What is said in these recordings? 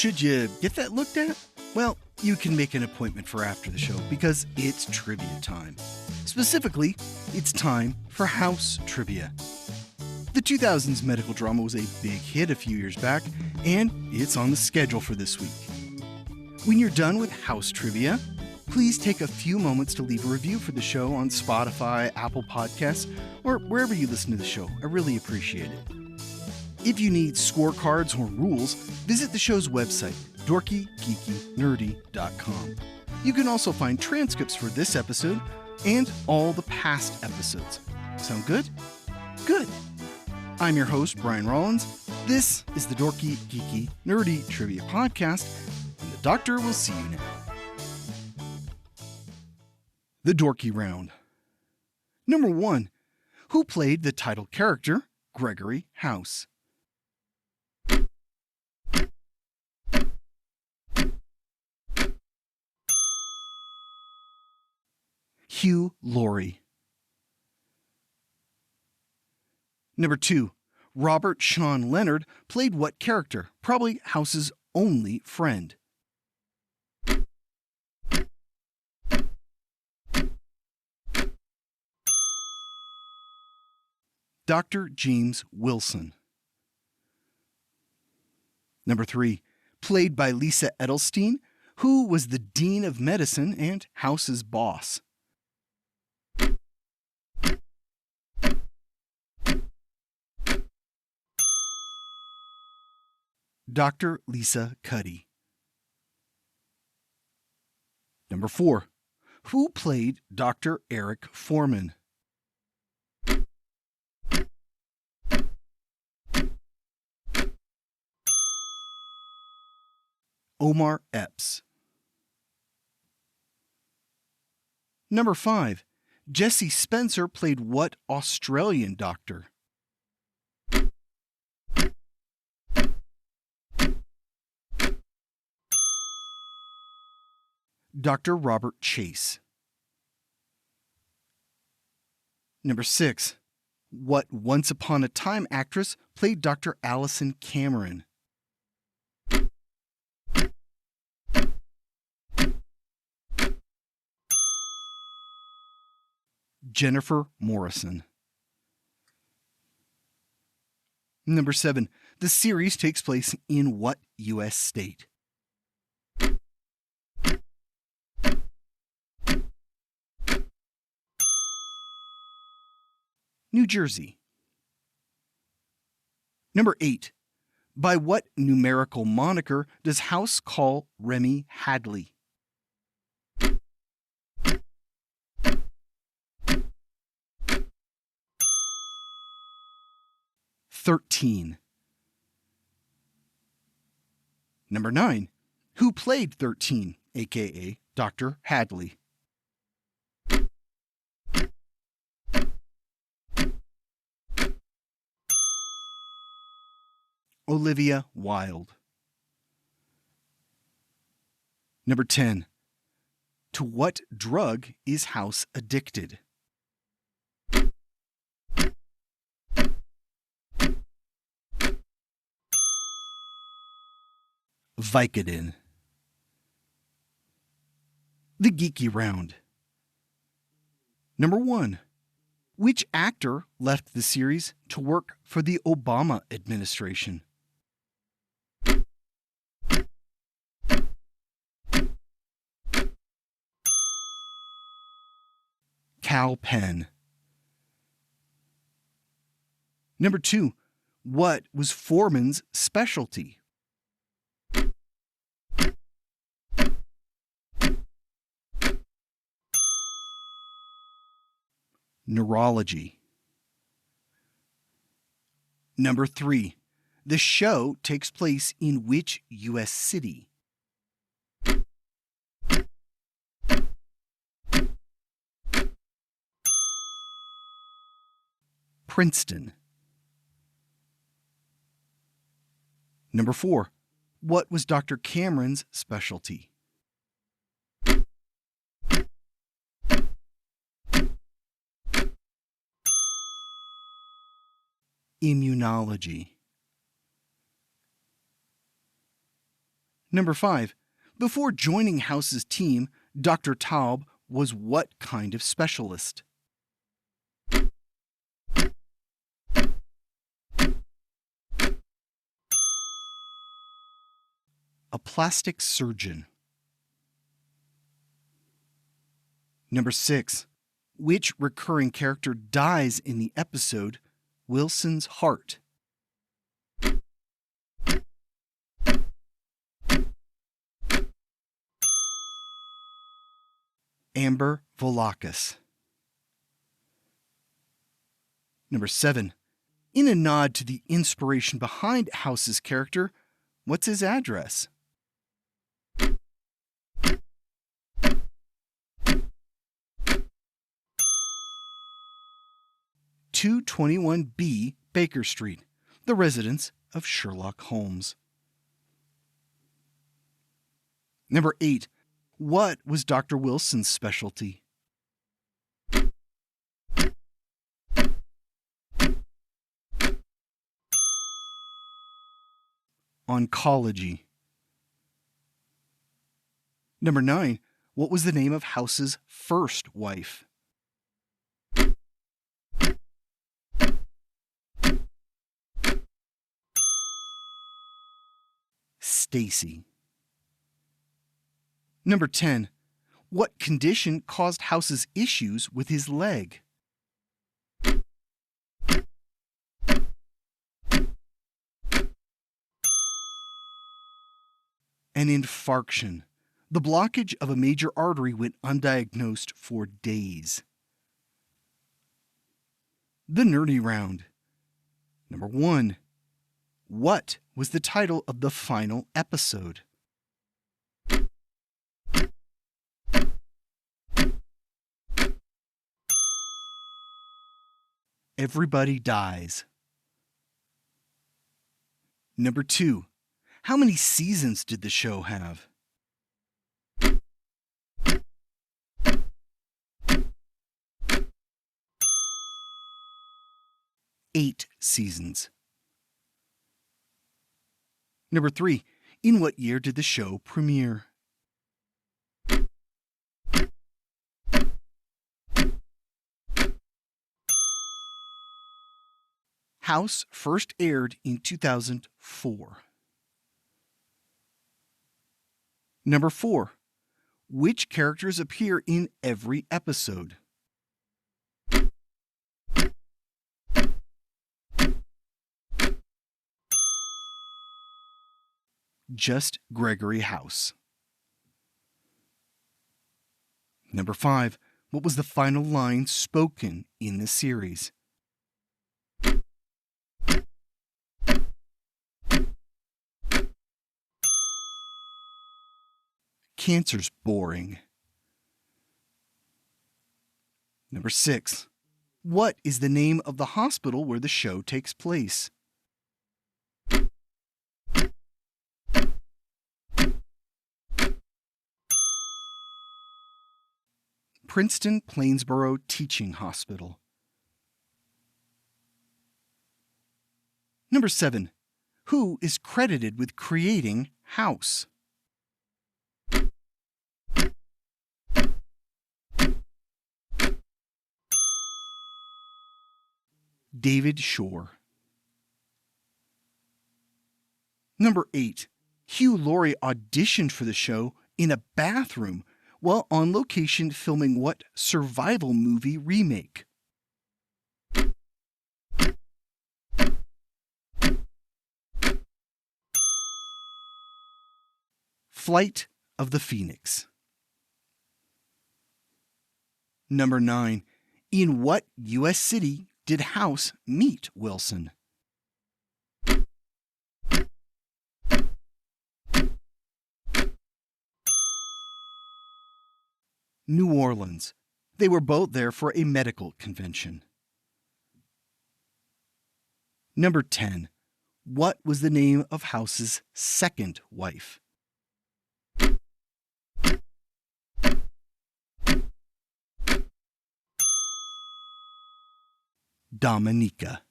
Should you get that looked at? Well, you can make an appointment for after the show because it's trivia time. Specifically, it's time for house trivia. The 2000s medical drama was a big hit a few years back, and it's on the schedule for this week. When you're done with house trivia, please take a few moments to leave a review for the show on Spotify, Apple Podcasts, or wherever you listen to the show. I really appreciate it. If you need scorecards or rules, visit the show's website, dorkygeekynerdy.com. You can also find transcripts for this episode and all the past episodes. Sound good? Good. I'm your host, Brian Rollins. This is the Dorky, Geeky, Nerdy Trivia Podcast, and the doctor will see you now. The Dorky Round. Number 1. Who played the title character, Gregory House? Hugh Laurie. Number 2. Robert Sean Leonard played what character? Probably House's only friend. Dr. James Wilson. Number 3. Played by Lisa Edelstein, who was the Dean of Medicine and House's boss. Dr. Lisa Cuddy. Number 4. Who played Dr. Eric Foreman? Omar Epps. Number 5. Jesse Spencer played what Australian doctor? Dr. Robert Chase. Number 6. What Once Upon a Time actress played Dr. Allison Cameron? Jennifer Morrison. Number 7. The series takes place in what U.S. state? New Jersey. Number 8. By what numerical moniker does House call Remy Hadley? "13." Number 9. Who played 13, aka Dr. Hadley? Olivia Wilde. Number 10. To what drug is House addicted? Vicodin. The Geeky Round. Number 1. Which actor left the series to work for the Obama administration? Cal Penn. Number 2. What was Foreman's specialty? Neurology. Number 3. The show takes place in which U.S. city? Princeton. Number 4. What was Dr. Cameron's specialty? Immunology. Number 5. Before joining House's team, Dr. Taub was what kind of specialist? A plastic surgeon. Number 6. Which recurring character dies in the episode Wilson's Heart? Amber Volakis. Number 7. In a nod to the inspiration behind House's character, what's his address? 221B Baker Street, the residence of Sherlock Holmes. Number 8. What was Dr. Wilson's specialty? Oncology. Number 9. What was the name of House's first wife? Stacy. Number 10. What condition caused House's issues with his leg? An infarction. The blockage of a major artery went undiagnosed for days. The nerdy round. Number 1. What was the title of the final episode? Everybody Dies. Number 2. How many seasons did the show have? 8 seasons. Number 3. In what year did the show premiere? House first aired in 2004. Number 4. Which characters appear in every episode? Just Gregory House. Number 5. What was the final line spoken in the series? Cancer's boring. Number 6. What is the name of the hospital where the show takes place? Princeton Plainsboro Teaching Hospital. Number 7. Who is credited with creating House? David Shore. Number 8. Hugh Laurie auditioned for the show in a bathroom while on location filming what survival movie remake? Flight of the Phoenix. Number 9. In what U.S. city did House meet Wilson? New Orleans. They were both there for a medical convention. Number 10. What was the name of House's second wife? Dominica.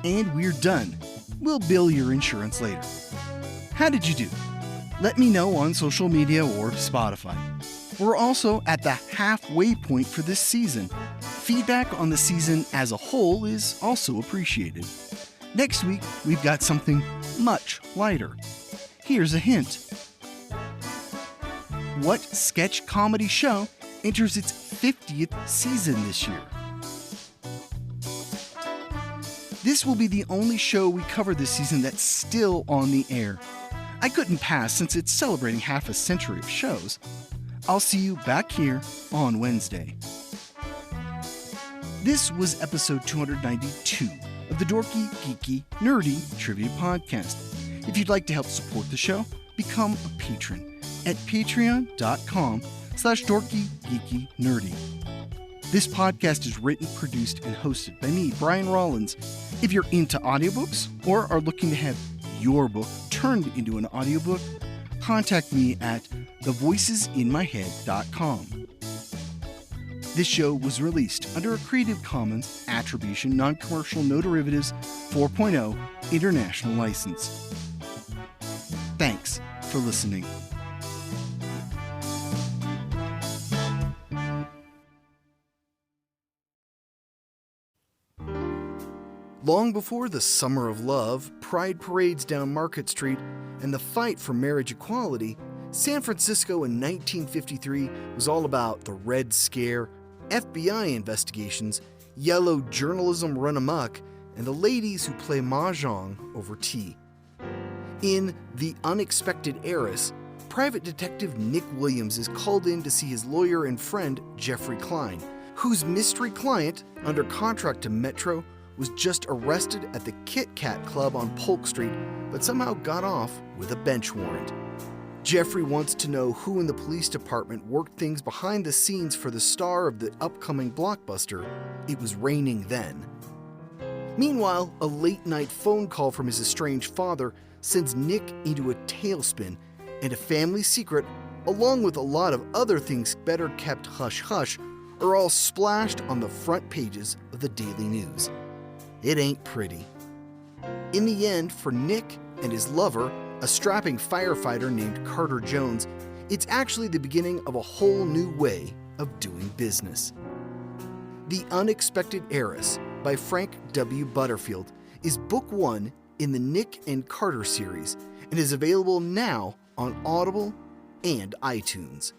And we're done. We'll bill your insurance later. How did you do? Let me know on social media or Spotify. We're also at the halfway point for this season. Feedback on the season as a whole is also appreciated. Next week, we've got something much lighter. Here's a hint. What sketch comedy show enters its 50th season this year? This will be the only show we cover this season that's still on the air. I couldn't pass since it's celebrating half a century of shows. I'll see you back here on Wednesday. This was episode 292 of the Dorky, Geeky, Nerdy Trivia Podcast. If you'd like to help support the show, become a patron at patreon.com/dorkygeekynerdy. This podcast is written, produced, and hosted by me, Brian Rollins. If you're into audiobooks or are looking to have your book turned into an audiobook, contact me at thevoicesinmyhead.com. This show was released under a Creative Commons Attribution Non-Commercial No Derivatives 4.0 International License. Thanks for listening. Long before the Summer of Love, pride parades down Market Street, and the fight for marriage equality, San Francisco in 1953 was all about the Red Scare, FBI investigations, yellow journalism run amok, and the ladies who play mahjong over tea. In The Unexpected Heiress, Private Detective Nick Williams is called in to see his lawyer and friend Jeffrey Klein, whose mystery client, under contract to Metro, was just arrested at the Kit Kat Club on Polk Street, but somehow got off with a bench warrant. Jeffrey wants to know who in the police department worked things behind the scenes for the star of the upcoming blockbuster, It Was Raining Then. Meanwhile, a late-night phone call from his estranged father sends Nick into a tailspin, and a family secret, along with a lot of other things better kept hush-hush, are all splashed on the front pages of the Daily News. It ain't pretty. In the end, for Nick and his lover, a strapping firefighter named Carter Jones, it's actually the beginning of a whole new way of doing business. The Unexpected Heiress by Frank W. Butterfield is book one in the Nick and Carter series and is available now on Audible and iTunes.